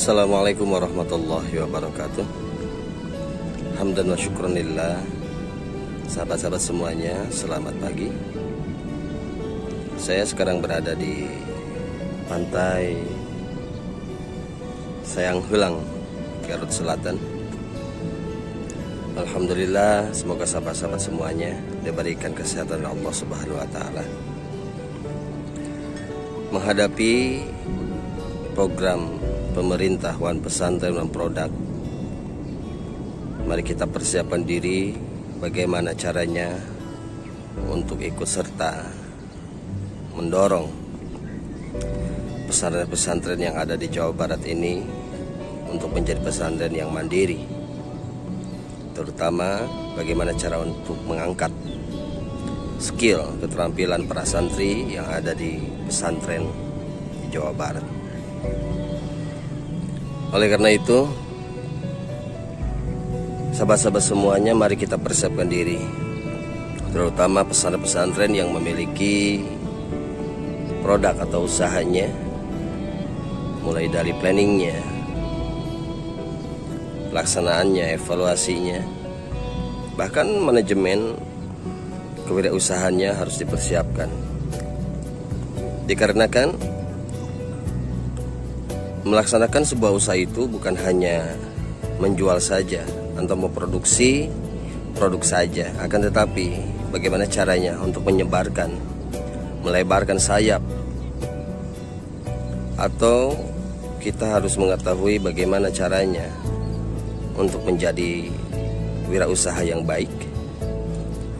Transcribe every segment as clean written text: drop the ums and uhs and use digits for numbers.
Assalamualaikum warahmatullahi wabarakatuh. Hamdan wa syukranillah. Sahabat-sahabat semuanya, selamat pagi. Saya sekarang berada di pantai Sayang Heulang, Garut Selatan. Alhamdulillah, semoga sahabat-sahabat semuanya diberikan kesehatan Allah Subhanahu wa taala. Menghadapi program pemerintah One Pesantren One Product, mari kita persiapkan diri bagaimana caranya untuk ikut serta mendorong pesantren-pesantren yang ada di Jawa Barat ini untuk menjadi pesantren yang mandiri, terutama bagaimana cara untuk mengangkat skill keterampilan para santri yang ada di pesantren di Jawa Barat. Oleh karena itu, sahabat-sahabat semuanya, mari kita persiapkan diri, terutama pesantren-pesantren yang memiliki produk atau usahanya, mulai dari planningnya, pelaksanaannya, evaluasinya, bahkan manajemen kewirausahaannya harus dipersiapkan. Dikarenakan melaksanakan sebuah usaha itu bukan hanya menjual saja atau memproduksi produk saja, akan tetapi bagaimana caranya untuk menyebarkan, melebarkan sayap, atau kita harus mengetahui bagaimana caranya untuk menjadi wirausaha yang baik,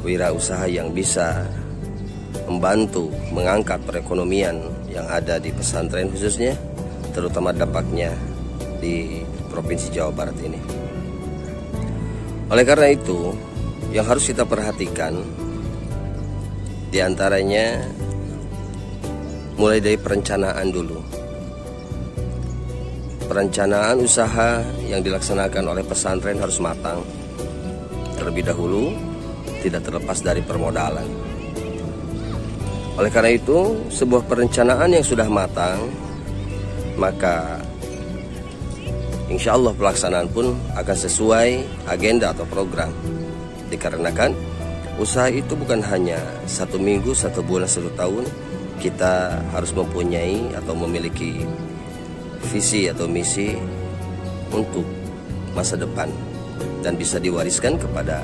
wirausaha yang bisa membantu mengangkat perekonomian yang ada di pesantren khususnya, terutama dampaknya di Provinsi Jawa Barat ini. Oleh karena itu, yang harus kita perhatikan diantaranya mulai dari perencanaan dulu. Perencanaan usaha yang dilaksanakan oleh pesantren harus matang terlebih dahulu, tidak terlepas dari permodalan. Oleh karena itu, sebuah perencanaan yang sudah matang, maka insya Allah pelaksanaan pun akan sesuai agenda atau program. Dikarenakan usaha itu bukan hanya 1 minggu, 1 bulan, 1 tahun. Kita harus mempunyai atau memiliki visi atau misi untuk masa depan dan bisa diwariskan kepada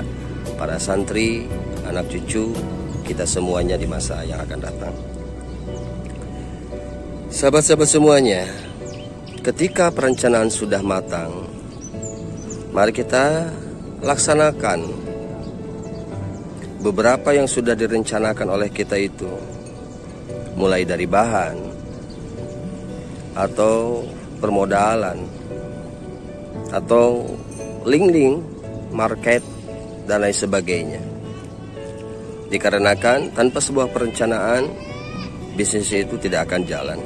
para santri, anak cucu kita semuanya di masa yang akan datang. Sahabat-sahabat semuanya, ketika perencanaan sudah matang, mari kita laksanakan beberapa yang sudah direncanakan oleh kita itu, mulai dari bahan atau permodalan atau link-link market dan lain sebagainya. Dikarenakan tanpa sebuah perencanaan, bisnis itu tidak akan jalan.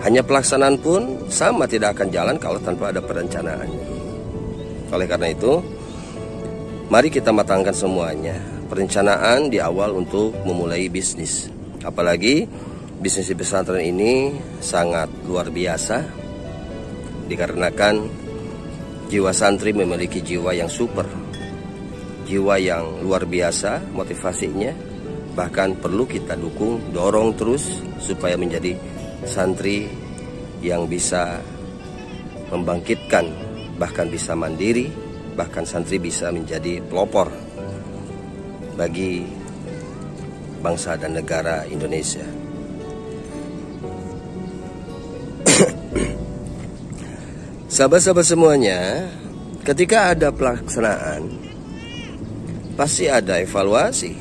Hanya pelaksanaan pun sama tidak akan jalan kalau tanpa ada perencanaan. Oleh karena itu, mari kita matangkan semuanya. Perencanaan di awal untuk memulai bisnis. Apalagi bisnis di pesantren ini sangat luar biasa. Dikarenakan jiwa santri memiliki jiwa yang super, jiwa yang luar biasa motivasinya. Bahkan perlu kita dukung, dorong terus supaya menjadi santri yang bisa membangkitkan, bahkan bisa mandiri, bahkan santri bisa menjadi pelopor bagi bangsa dan negara Indonesia. Sahabat-sahabat semuanya, ketika ada pelaksanaan pasti ada evaluasi,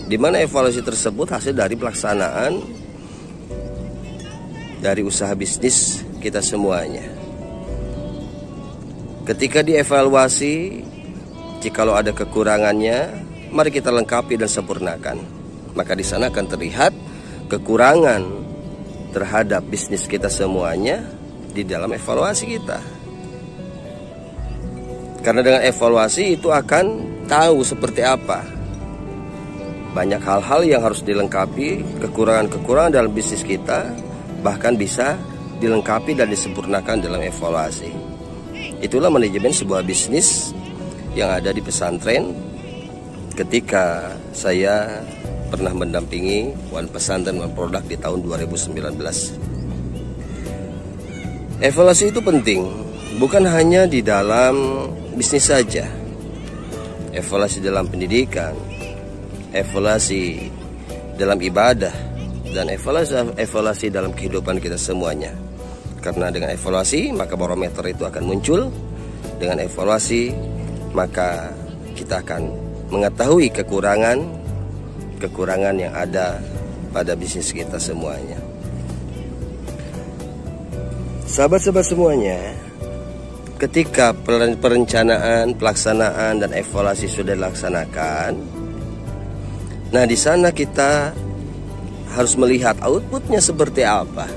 di mana evaluasi tersebut hasil dari pelaksanaan dari usaha bisnis kita semuanya. Ketika dievaluasi, jikalau ada kekurangannya, mari kita lengkapi dan sempurnakan. Maka di sana akan terlihat kekurangan terhadap bisnis kita semuanya di dalam evaluasi kita. Karena dengan evaluasi itu akan tahu seperti apa. Banyak hal-hal yang harus dilengkapi, kekurangan-kekurangan dalam bisnis kita, bahkan bisa dilengkapi dan disempurnakan dalam evaluasi. Itulah manajemen sebuah bisnis yang ada di pesantren ketika saya pernah mendampingi One Pesantren One Product di tahun 2019. Evaluasi itu penting, bukan hanya di dalam bisnis saja. Evaluasi dalam pendidikan, evaluasi dalam ibadah, dan evaluasi dalam kehidupan kita semuanya. Karena dengan evaluasi maka barometer itu akan muncul. Dengan evaluasi maka kita akan mengetahui kekurangan yang ada pada bisnis kita semuanya. Sahabat-sahabat semuanya, ketika perencanaan, pelaksanaan, dan evaluasi sudah dilaksanakan, nah di sana kita harus melihat outputnya seperti apa,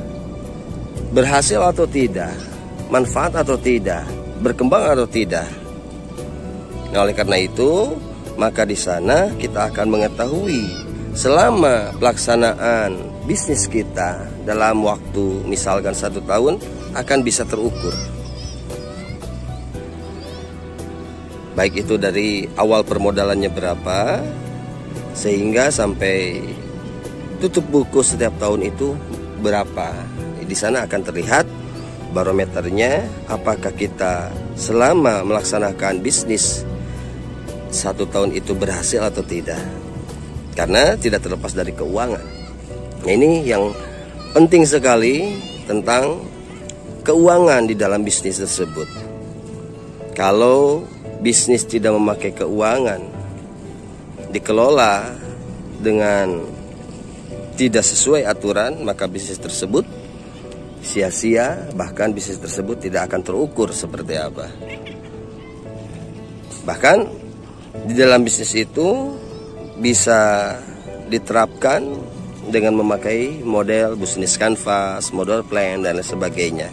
berhasil atau tidak, manfaat atau tidak, berkembang atau tidak. Nah, oleh karena itu, maka di sana kita akan mengetahui selama pelaksanaan bisnis kita dalam waktu misalkan 1 tahun akan bisa terukur. Baik itu dari awal permodalannya berapa, sehingga sampai tutup buku setiap tahun itu berapa. Di sana akan terlihat barometernya, apakah kita selama melaksanakan bisnis 1 tahun itu berhasil atau tidak. Karena tidak terlepas dari keuangan. Nah, ini yang penting sekali tentang keuangan di dalam bisnis tersebut. Kalau bisnis tidak memakai keuangan, dikelola dengan tidak sesuai aturan, maka bisnis tersebut sia-sia, bahkan bisnis tersebut tidak akan terukur seperti apa. Bahkan di dalam bisnis itu bisa diterapkan dengan memakai model bisnis canvas, model plan, dan lain sebagainya,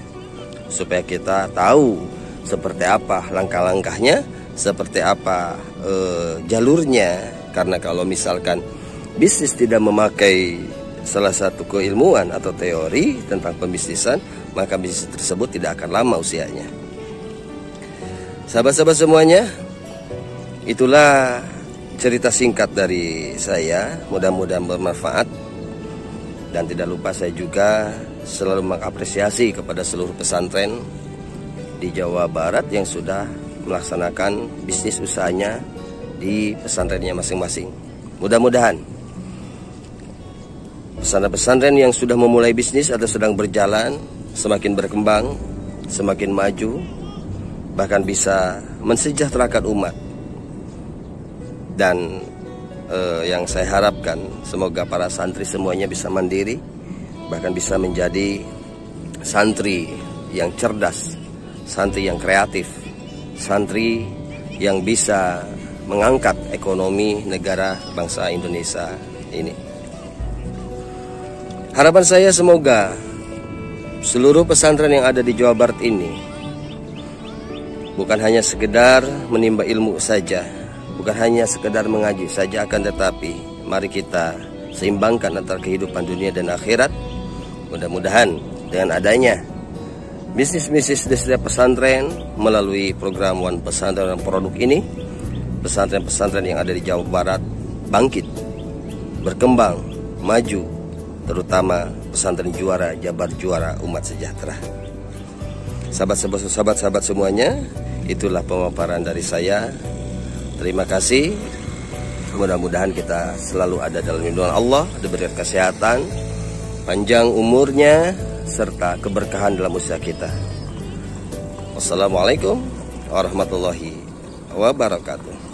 supaya kita tahu seperti apa langkah-langkahnya, seperti apa jalurnya. Karena kalau misalkan bisnis tidak memakai salah satu keilmuan atau teori tentang pembisnisan, maka bisnis tersebut tidak akan lama usianya. Sahabat-sahabat semuanya, itulah cerita singkat dari saya, mudah-mudahan bermanfaat. Dan tidak lupa saya juga selalu mengapresiasi kepada seluruh pesantren di Jawa Barat yang sudah melaksanakan bisnis usahanya di pesantrennya masing-masing. Mudah-mudahan pesantren-pesantren yang sudah memulai bisnis atau sedang berjalan semakin berkembang, semakin maju, bahkan bisa mensejahterakan umat. Dan yang saya harapkan semoga para santri semuanya bisa mandiri, bahkan bisa menjadi santri yang cerdas, santri yang kreatif, santri yang bisa mengangkat ekonomi negara bangsa Indonesia ini. Harapan saya semoga seluruh pesantren yang ada di Jawa Barat ini bukan hanya sekedar menimba ilmu saja, bukan hanya sekedar mengaji saja, akan tetapi mari kita seimbangkan antara kehidupan dunia dan akhirat. Mudah-mudahan dengan adanya bisnis-bisnis di setiap pesantren melalui program One Pesantren One Product ini, pesantren-pesantren yang ada di Jawa Barat bangkit, berkembang, maju, terutama pesantren juara, Jabar juara, umat sejahtera. Sahabat-sahabat semuanya, itulah pemaparan dari saya. Terima kasih. Mudah-mudahan kita selalu ada dalam lindungan Allah, diberikan kesehatan, panjang umurnya, serta keberkahan dalam usaha kita. Wassalamualaikum warahmatullahi wabarakatuh.